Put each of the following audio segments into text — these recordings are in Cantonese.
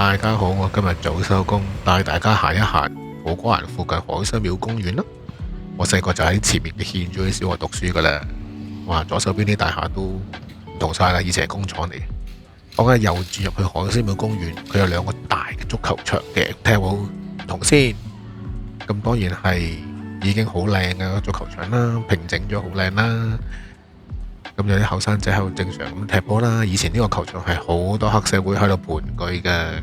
大家好，我今日早收工，帶大家行一行土瓜灣附近海心廟公園啦。我細個就喺前面嘅獻咗小學讀書噶啦。哇，左手邊啲大廈都唔同晒啦，以前係工廠嚟嘅。我梗係右轉入去海心廟公園，佢有兩個大嘅足球場嘅，睇下有冇唔同先。咁當然係已經好靚嘅足球場啦，平整咗好靚啦。咁有啲後生仔喺度正常咁踢波啦。以前呢個球場係好多黑社會喺度盤踞嘅，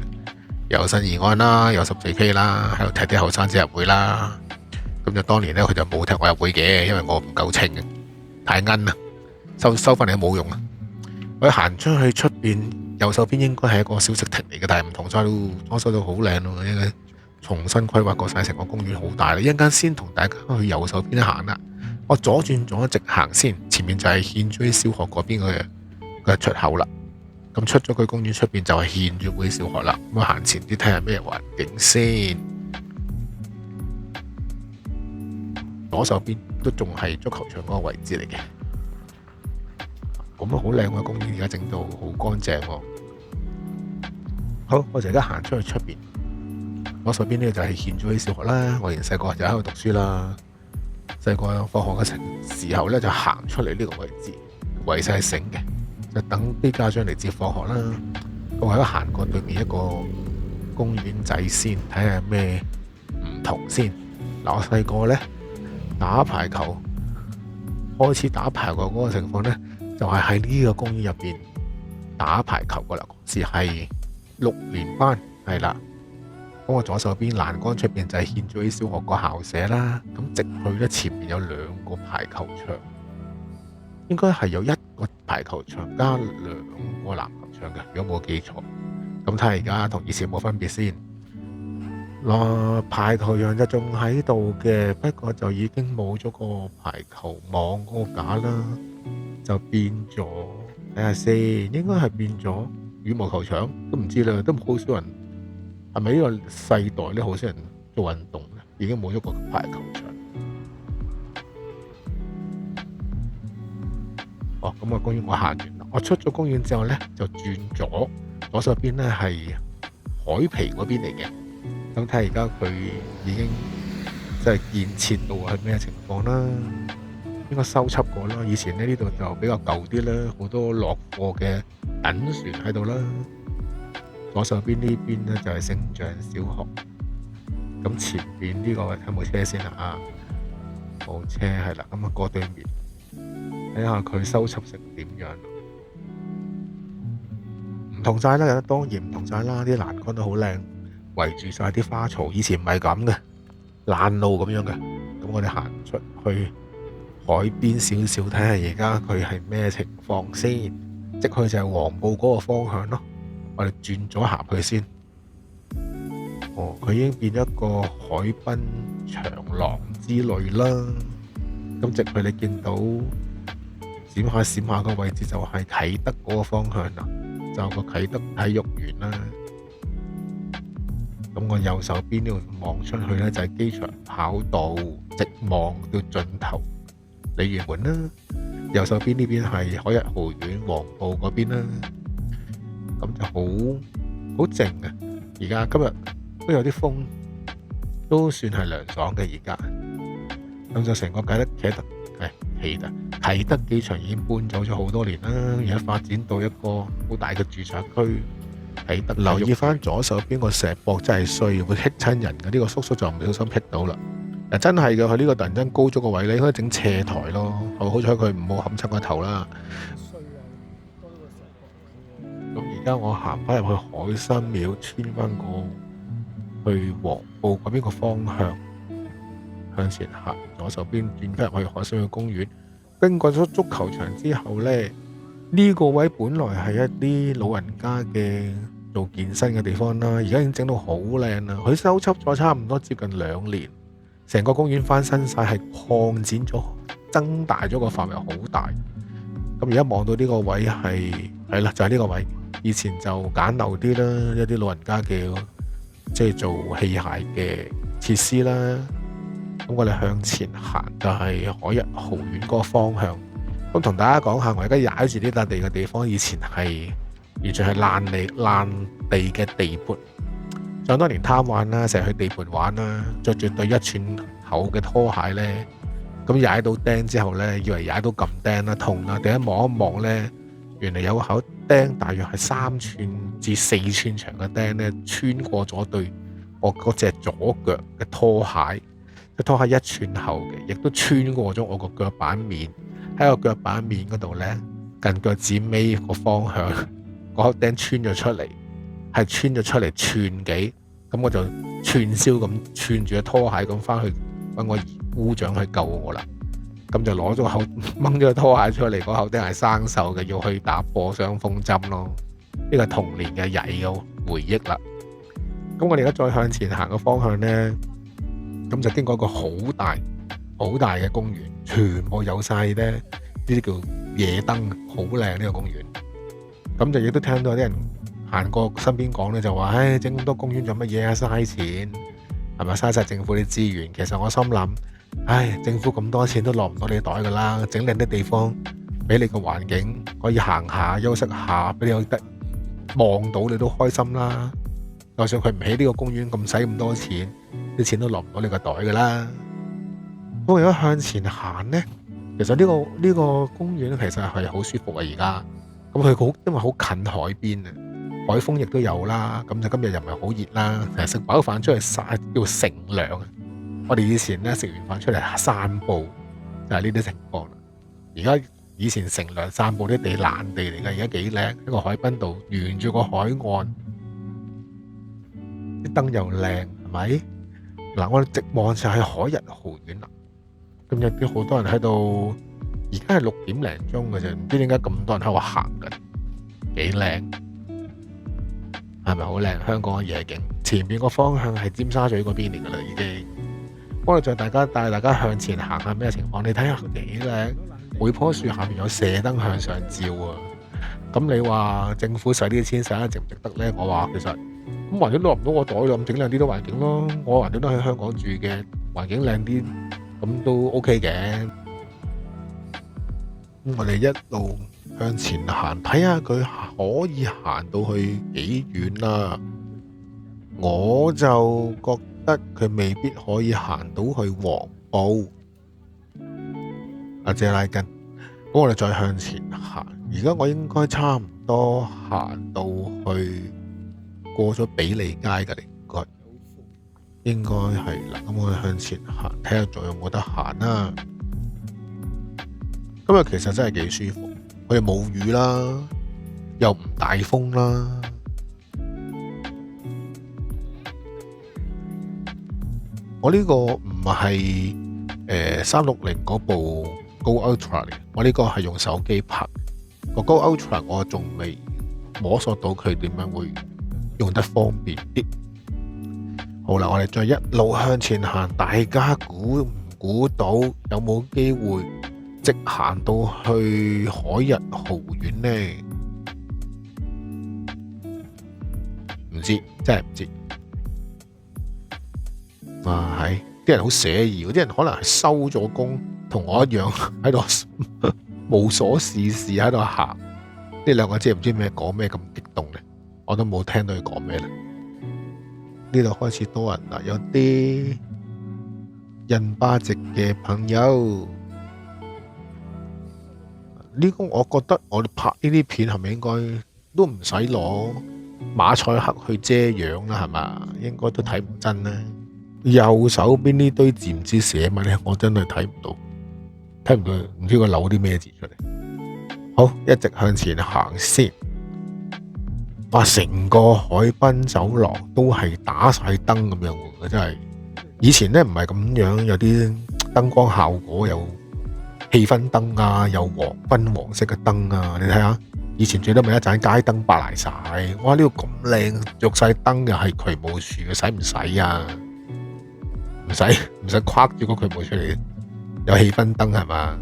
有新義安啦，有14K 啦，喺度踢啲後生仔入會啦。咁就當年呢，佢就冇踢我入會嘅，因為我唔夠稱嘅，太奀啦，收翻嚟都冇用啊。我行出去出邊右手邊應該係一個小食亭嚟嘅，但係唔同晒咯，裝修到好靚咯，應該重新規劃過晒成個公園好大啦。一陣間先同大家去右手邊行啦。我左轉咗直行先，前面就係獻珠小學嗰邊嘅出口啦。咁出咗佢公園出邊就係獻珠會小學啦。咁我行前啲睇下咩環境先。左手邊都仲係足球場嗰個位置嚟嘅。咁啊好靚嘅公園，而家整到好乾淨喎。好，我哋而家行出去出邊。左手邊呢個就係獻珠會小學啦。我以前細個就喺度讀書啦。細個放學嘅時候咧，就行出嚟呢個位置，圍晒繩嘅，就等啲家長嚟接放學啦。我喺度行過對面一個公園仔先，睇下咩唔同先。嗱，我細個咧打排球，開始打排球嗰個情況咧，就係喺呢個公園入邊打排球噶啦。嗰時係6年班，係啦。咁我左手邊欄杆出邊就係獻珠會小學個校舍啦。咁直去咧，前面有2個排球場，應該係有1個排球場加2個籃球場嘅，如果冇記錯。咁睇下而家同以前冇分別先。排球場就仲喺度嘅，不過就已經冇咗個排球網嗰個架啦，就變咗睇下先，應該係變咗羽毛球場，都唔知啦，都好少人。係咪呢個世代咧，好少人做運動咧？已經冇咗個排球場。哦，咁啊，公園我行完啦。我出咗公園之後咧，就轉左手邊咧係海皮嗰邊嚟嘅。咁睇下而家佢已經即係建設到係咩情況啦？應該修葺過啦。以前咧呢度就比較舊啲啦，好多落貨嘅等船喺度啦。左手邊呢邊咧就係聖象小學，咁前邊呢個睇冇車先啦啊，冇車係啦，咁啊過對面睇下佢修葺成點樣，唔同晒啦，當然唔同晒啦，啲欄杆都好靚，圍住晒啲花槽，以前唔係咁嘅，爛路咁樣嘅。咁我哋行出去海邊少少，睇下而家佢係咩情況先，即去就係黃埔嗰個方向咯。我哋轉咗行去先。哦，佢已經變咗一個海濱長廊之類啦。咁直去你見到閃下個位置就係啟德嗰個方向啦，就有個啟德體育園啦。咁我右手邊呢度望出去咧就係機場跑道，直望到盡頭鯉魚門啦。右手邊呢邊係海逸豪苑黃埔嗰邊啦。咁就好靜啊！而家今日都有啲風，都算係涼爽嘅而家。咁就成個啟德機場已經搬走咗好多年啦，而家發展到一個好大嘅住宅區。啟德留意翻左手邊個石壆真係衰，會棘親人嘅。呢個叔叔就唔小心棘到啦。真係嘅，佢呢個突然間高咗個位咧，應該整斜台咯。好彩佢唔好冚親個頭啦。咁而家我行翻入去海心廟，穿翻過去黃埔嗰邊個方向，向前行，左手邊轉翻入去海心廟公園。經過咗足球場之後呢，呢個位本來係一啲老人家嘅做健身嘅地方啦，而家已經整到好靚啦。佢修葺咗差唔多接近2年，成個公園翻新晒，係擴展咗、增大咗個範圍好大。咁而家望到呢個位係啦，就係呢個位。以前就簡陋啲啦，一啲老人家嘅即係做器械嘅設施啦。咁我哋向前行就係海逸豪苑嗰個方向。咁同大家講下，我而家踩住呢笪地嘅地方，以前係完全係爛地嘅地盤。想當年貪玩啦，成日去地盤玩啦，着住對1寸厚嘅拖鞋呢，咁踩到釘之後呢，以為踩到撳釘啦，痛啦，第一望一望呢，原來有口釘大約係3寸至4寸長嘅釘呢，穿過咗對我嗰隻左腳嘅拖鞋，個拖鞋1寸厚嘅，亦都穿過咗我個腳板面，喺個腳板面嗰度呢，近腳趾尾個方向，嗰口釘穿咗出嚟。係穿咗出嚟寸幾，咁我就串燒咁串住個拖鞋咁翻去揾我姑丈去救我啦。咁就攞咗口掹咗個拖鞋出嚟，嗰口釘係生鏽嘅，要去打破傷風針咯。呢個童年嘅曳嘅回憶啦。咁我哋而家再向前行嘅方向呢，咁就經過一個好大嘅公園，全部有晒呢啲叫夜燈，好靚呢個公園。咁就亦都聽到有啲人行過身邊講咧，就話：唉，整咁多公園做乜嘢啊？嘥錢係咪嘥晒政府啲資源？其實我心諗，唉，政府咁多錢都落唔到你袋噶啦，整靚啲地方俾你個環境可以行下休息下，俾你有得望到你都開心啦。就算佢唔起呢個公園咁使咁多錢，啲錢都落唔到你個袋噶啦。不過如果向前行呢，其實呢個公園其實係好舒服啊！而家咁佢因為好近海邊啊。海風亦都有啦，咁就今日又唔係好熱啦，成日食飽飯出去曬叫乘涼。我哋以前咧食完飯出嚟散步就係呢啲情況啦。而家以前乘涼散步啲地爛地嚟嘅，而家幾靚，一個海濱度沿住個海岸，啲燈又靚，係咪？嗱，我哋直望就係海逸豪園啦。咁有啲好多人喺度，而家係6點零鐘嘅啫，唔知點解咁多人喺度行緊，幾靚。係咪好靚？香港嘅夜景，前面個方向係尖沙咀嗰邊嚟噶啦，已經。我哋再帶大家向前行下咩情況？你睇下幾靚，每棵樹下面有射燈向上照啊！咁你話政府使啲錢使得值唔值得呢？我話其實咁環境落唔到我袋咯，咁整靚啲都環境咯。我環境都喺香港住嘅，環境靚啲，咁都 OK 嘅。咁我哋一路向前行，睇下佢可以行到去幾遠啦。我就覺得佢未必可以行到去黃埔謝拉根。咁我哋再向前行，而家我應該差唔多行到去過咗比利街嘅，應該係啦。咁我哋向前行，睇下仲有冇得行啦。今日其實真係幾舒服，佢哋冇雨啦，又唔大風啦。我呢個唔係360嗰部 Go Ultra 嚟，我呢個係用手機拍。個 Go Ultra 我仲未摸索到佢點樣會用得方便啲。好啦，我哋再一路向前行，大家估唔估到有冇機會直行到去海逸豪園呢？唔知，真係唔知。啊，係啲人好寫意，啲人可能係收咗工，同我一樣喺度無所事事喺度行。呢兩個字唔知咩講咩咁激動咧，我都冇聽到佢講咩啦。呢度開始多人啦，有啲印巴籍嘅朋友。呢個我覺得我哋拍呢啲片係咪應該都唔使攞馬賽克去遮樣啦，係嘛？應該都睇唔真啦。右手邊呢堆字唔知寫乜咧，我真係睇唔到，睇唔到，唔知佢扭啲咩字出嚟。好，一直向前行先。哇！成個海濱走廊都係打晒燈咁樣喎，真係。以前咧唔係咁樣，有啲燈光效果，有氣氛燈啊，有昏黃色嘅燈啊。你睇下，以前最多咪一盞街燈白賴晒。哇！呢個咁靚，着晒燈又係渠務署嘅，使唔使啊？唔使框住個渠務出嚟，有氣氛燈係嘛？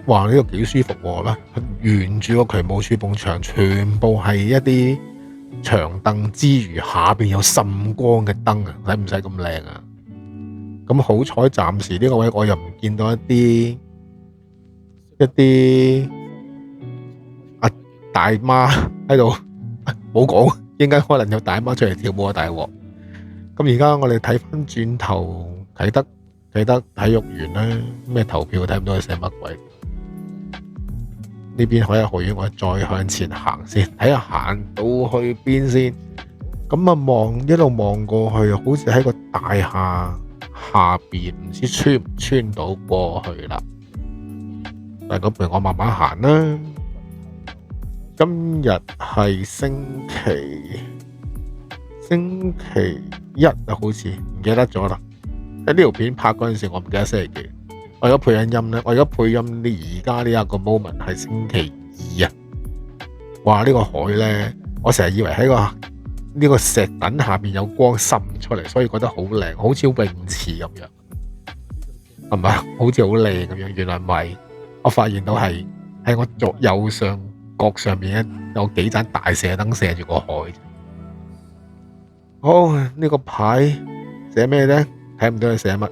哇！呢個幾舒服喎啦，沿住個渠務署埲牆，全部係一啲長凳之餘，下邊有滲光嘅燈啊，使唔使咁靚啊？咁好彩，暫時呢個位我又唔見到一啲大媽喺度冇講，應該可能有大媽出嚟跳舞啊大鑊。咁而家我哋睇翻轉頭啟德體育園啦，咩投票睇唔到佢寫乜鬼。呢邊海逸學院，我再向前行先，睇下行到去邊先。咁啊一路望過去，好似喺個大廈下邊，唔知穿唔穿到過去啦。但係嗰邊我慢慢行啦。今日係星期一啊，好似唔記得咗啦。喺呢條片拍嗰陣時，我唔記得星期幾。我而家配緊音咧，我而家配音呢而家呢一個 moment 係星期二啊！哇！呢個海咧，我成日以為喺呢個石墩下邊有光滲出嚟，所以覺得好靚，好似泳池咁樣，係咪？好似好靚咁樣，原來唔係。我發現到係喺我左右上角上面咧有幾盞大射燈射住個海。好，呢個牌寫咩咧？睇唔到佢寫乜。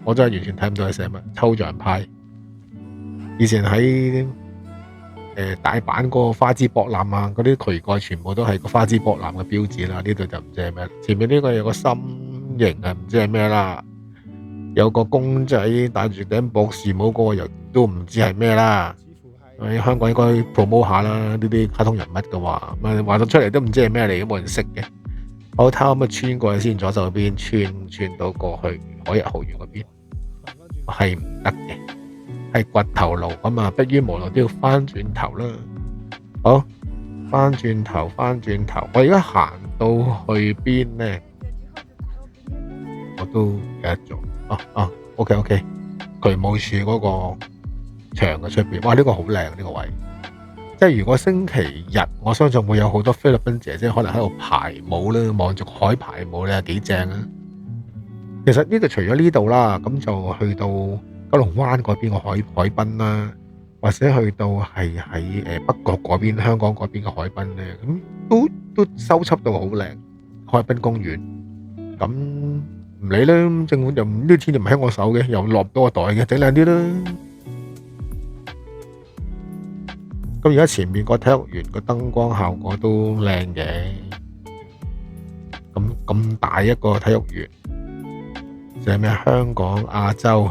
我真係完全睇唔到佢寫乜，抽象派。以前喺大阪嗰個花之博覽啊，嗰啲渠蓋全部都係個花之博覽嘅標誌啦。呢度就唔知係咩。前面呢個有個心形啊，唔知係咩啦。有個公仔戴住頂博士帽，嗰個又都唔知係咩啦。喺香港應該 promote 下啦，呢啲卡通人物嘅話，話到出嚟都唔知係咩嚟，都冇人識嘅。我睇下可唔可以穿過去先，左手邊穿到過去海逸學院嗰邊，係唔得嘅，係掘頭路咁啊，迫於無奈都要翻轉頭啦。好，翻轉頭，我而家行到去邊呢？我都唔記得咗。OK， 渠務署嗰個牆嘅出邊，哇！呢個好靚，呢個位。即係如果星期日，我相信會有好多菲律賓姐姐可能喺度排舞啦，望住海排舞咧，幾正啊！其實呢度除咗呢度啦，咁就去到九龍灣嗰邊個海濱啦，或者去到係喺北角嗰邊、香港嗰邊嘅海濱咧，咁都修葺到好靚。海濱公園咁唔理啦，政府就呢啲錢就唔喺我手嘅，又落唔到我袋嘅，整靚啲啦。咁而家前面個體育園個燈光效果都靚嘅，咁大一個體育園，就係咩香港、亞洲、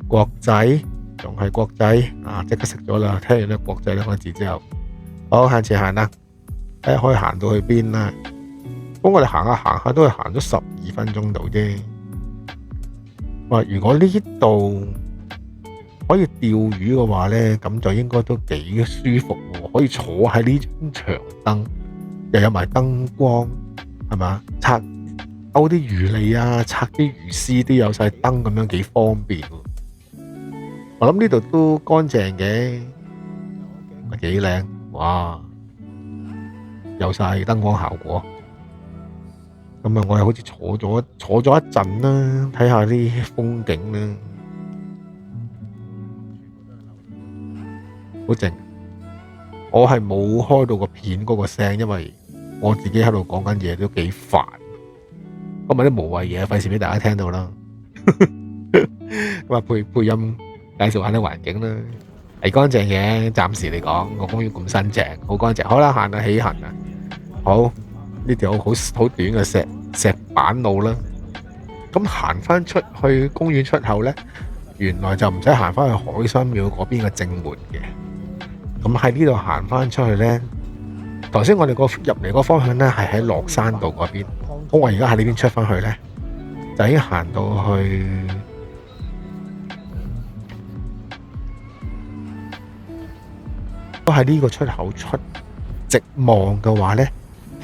國際，仲係國際啊！即刻食咗啦，聽完呢國際兩個字之後，好向前行啦，睇下可以行到去邊啦。咁我哋行下都係行咗12分鐘度啫。哇！如果呢度可以釣魚嘅話呢，咁就應該都幾舒服喎。可以坐喺呢張長凳，又有埋燈光，係嘛？勾啲魚脷啊，拆啲魚絲都有晒燈，咁樣幾方便。我諗呢度都乾淨嘅，幾靚，哇！有晒燈光效果。咁啊，我又好似坐咗一陣啦，睇下啲風景啦。好靜，我係冇開到個片嗰個聲，因為我自己喺度講緊嘢都幾煩，咁咪啲無謂嘢費事俾大家聽到啦。咁啊配音介紹下啲環境啦，係乾淨嘅，暫時嚟講個公園咁新淨，好乾淨。好啦，行到起行啊，好呢條好短嘅石板路啦。咁行翻出去公園出口咧，原來就唔使行翻去海心廟嗰邊嘅正門嘅。咁喺呢度行翻出去呢，頭先我哋入嚟個方向呢係喺落山道嗰邊，咁我而家喺呢邊出翻去呢，就已經行到去都喺呢個出口出，直望嘅話呢，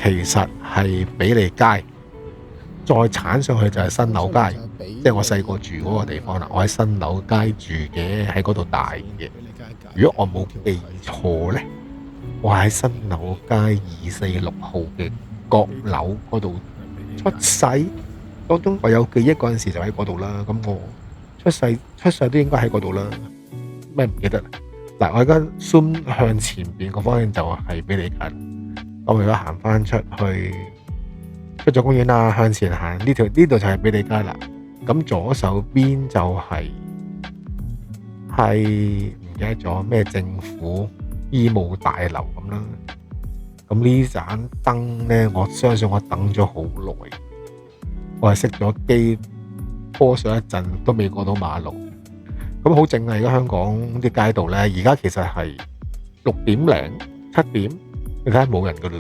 其實係比利街，再鏟上去就係新樓街，即係我細個住嗰個地方啦。我喺新樓街住嘅，喺嗰度大嘅。如果我冇記錯呢，我喺新樓街246號嘅閣樓嗰度出世。當中我有記憶嗰陣時就喺嗰度啦。咁我出世都應該喺嗰度啦。咩唔記得啦？嗱，我而家 zoom 向前邊個方向就係比利街。我而家行翻出去，出咗公園啦，向前行呢度就係比利街啦。咁左手邊就係唔記得咗咩政府醫務大樓咁啦。咁呢盞燈呢，我相信我等咗好耐，我係熄咗機，拖上一陣都未過到馬路。咁好靜啊！而家香港啲街道呢，而家其實係6點零7點，你睇下冇人噶啦，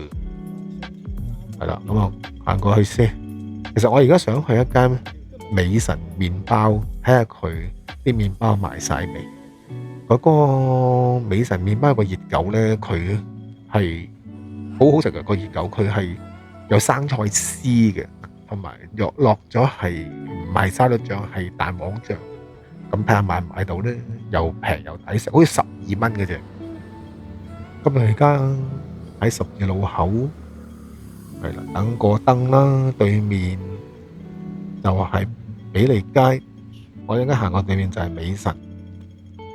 係啦。咁我行過去先。其實我而家想去一間美神麵包，睇下佢啲麵包賣晒未。嗰個美神麵包個熱狗呢，佢係好好食嘅。個熱狗佢係有生菜絲嘅，同埋落咗係唔係沙律醬，係蛋黃醬。咁睇下買唔買到呢？又平又抵食，好似12蚊嘅啫。咁我而家喺十字路口，係啦，等個燈啦，對面就係比利街。我應該行過對面就係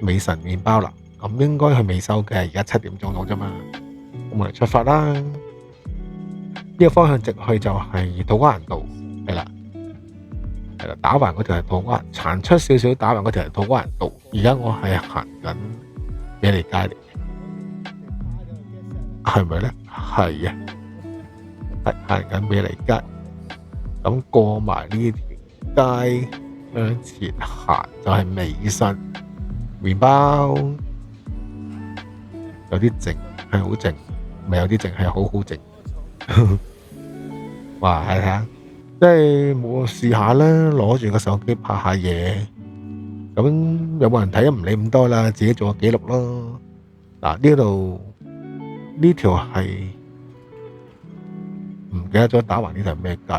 美神麵包啦。咁應該係未收嘅，而家7點鐘到啫嘛。咁我哋出發啦。呢個方向直去就係土瓜灣道，係啦。係啦，打橫嗰條係土瓜灣，殘出少少打橫嗰條係土瓜灣道。而家我係行緊比利街嚟，係咪咧？係啊，係行緊比利街。咁過埋呢條街向前行就係美神麵包，有啲靜，係好靜，唔係有啲靜，係好好靜。哇，睇下。即係我試下啦，攞住個手機拍下嘢，咁有冇人睇都唔理咁多啦，自己做個記錄咯。嗱，呢度呢條係唔記得咗打橫呢條係咩街？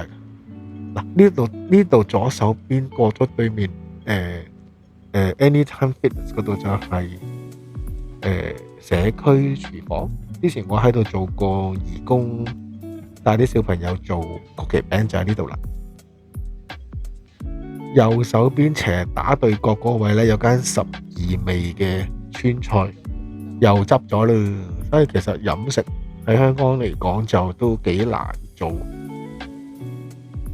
嗱，呢度左手邊過咗對面Anytime Fitness 嗰度就係社區廚房。之前我喺度做過義工，帶啲小朋友做曲奇餅就喺呢度啦。右手邊斜打對角嗰位咧，有間12味嘅川菜，又執咗啦。所以其實飲食喺香港嚟講就都幾難做，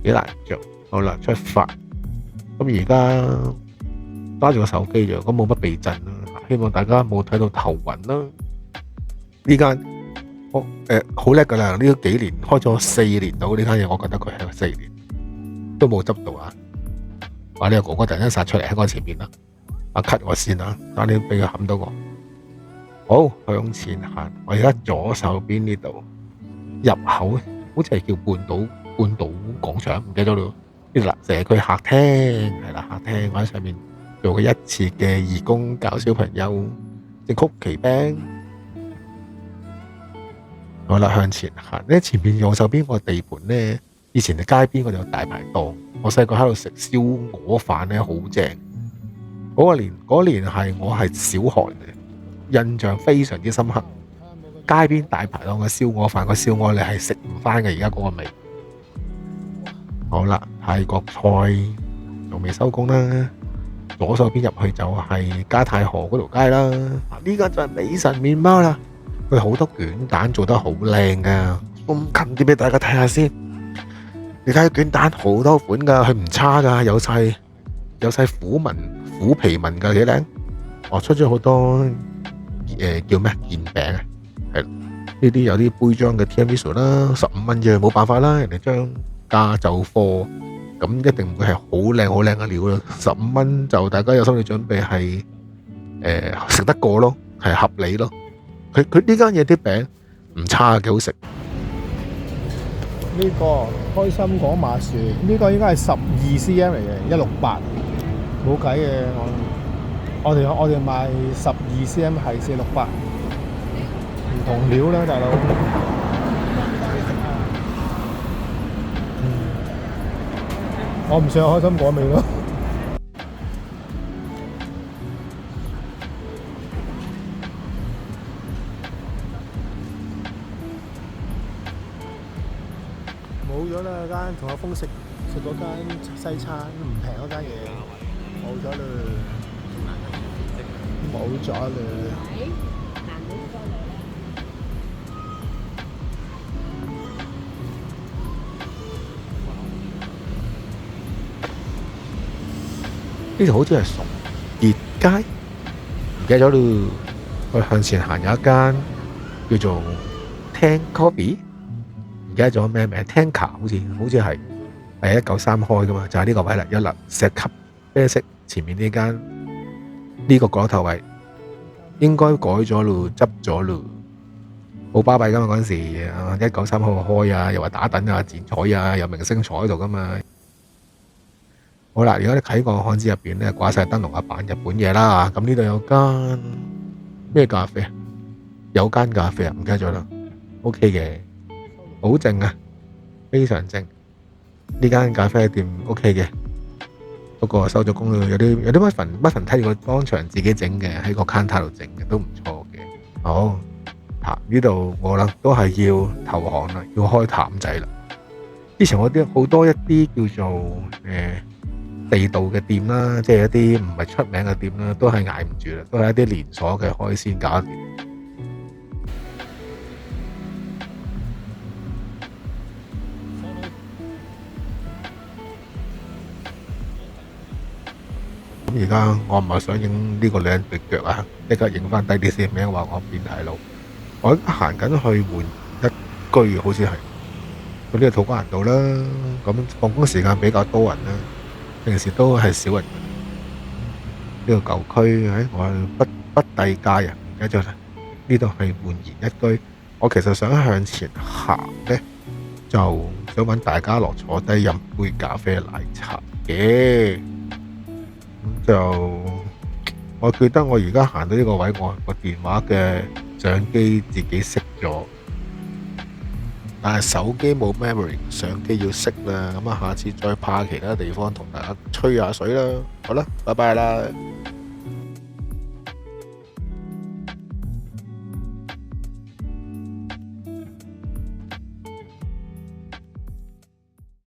幾難做。好啦，出發。咁而家揸住個手機啫，咁冇乜避震啦。希望大家冇睇到頭暈啦。呢間好叻噶啦，呢幾年開咗4年到呢間嘢，我覺得佢係4年都冇執到啊！話呢個哥哥突然間殺出嚟喺我前面啦，cut 我先啦，差啲俾佢冚到我。好，向前行，我而家左手邊呢度入口，好似係叫半島廣場，唔記得咗咯。呢度啦，社區客廳係啦，客廳我喺上面做過1次嘅義工，教小朋友整曲奇餅。好啦，向前行咧，前面右手邊個地盤咧，以前喺街邊嗰度有大排檔，我細個喺度食燒鵝飯咧，好正。嗰年係我係小學嘅，印象非常之深刻。街邊大排檔嘅燒鵝飯，個燒鵝你係食唔翻嘅，而家嗰個味。好啦，泰國菜仲未收工啦，左手邊入去就係加泰河嗰條街啦。呢間就係美神麵包啦。佢好多卷蛋做得好靚噶，咁近啲俾大家睇下先。你睇卷蛋好多款噶，佢唔差噶，有晒虎皮紋噶，幾靚。我出咗好多叫咩燕餅啊，係呢啲有啲杯裝嘅 tiramisu 啦，15蚊啫，冇辦法啦，人哋將價就貨，咁一定唔會係好靚嘅料啦。15蚊就大家有心理準備係食得過咯，係合理咯。佢呢間嘢啲餅唔差，幾好食。呢個開心果馬樹，呢個應該係12 cm 嚟嘅，168，冇計嘅。我哋賣12 cm 係468，唔同料啦，大佬。我唔想開心果味咯。冇咗啦，間同阿峰食嗰間西餐唔平嗰間嘢，冇咗啦，冇咗啦。呢度好似係崇業街，唔記得咗咯。我向前行有一間叫做 Tank Coffee，唔記得咗咩名 ，Tanker 好似係193開噶嘛，就係呢個位啦，一粒石級啡色前面呢間呢個角頭位，應該改咗咯，執咗咯，好巴閉噶嘛嗰陣時，193號開啊，又話打躉啊、剪彩啊，有明星坐喺度噶嘛。好啦，如果你睇個漢字入邊咧，掛晒燈籠啊，扮日本嘢啦。咁呢度有間咩咖啡啊？有間咖啡啊，唔記得咗啦。OK 嘅，好靜啊，非常靜。呢間咖啡店 OK 嘅，不過收咗工啦，有啲乜份梯個當場自己整嘅，喺個 counter 度整嘅都唔錯嘅。好，呢度我諗都係要投降啦，要開淡仔啦。之前我啲好多一啲叫做地道嘅店啦，即係一啲唔係出名嘅店啦，都係捱唔住啦，都係一啲連鎖嘅海鮮搞掂。咁而家我唔係想影呢個女人對腳啊，即刻影翻低啲先，名話我變態佬。我行緊去換一居，好似係嗰啲土瓜灣道啦。咁放工時間比較多人啦。平時都係少人嘅呢個舊區，我係北帝街啊，唔記得咗啦。呢度係煥然一居。我其實想向前行咧，就想揾大家樂坐低飲杯咖啡奶茶嘅。咁就我記得我而家行到呢個位，我個電話嘅相機自己熄咗。但係手機冇 memory， 相機要熄啦。咁下次再拍其他地方同大家吹下水啦。好啦，拜拜啦。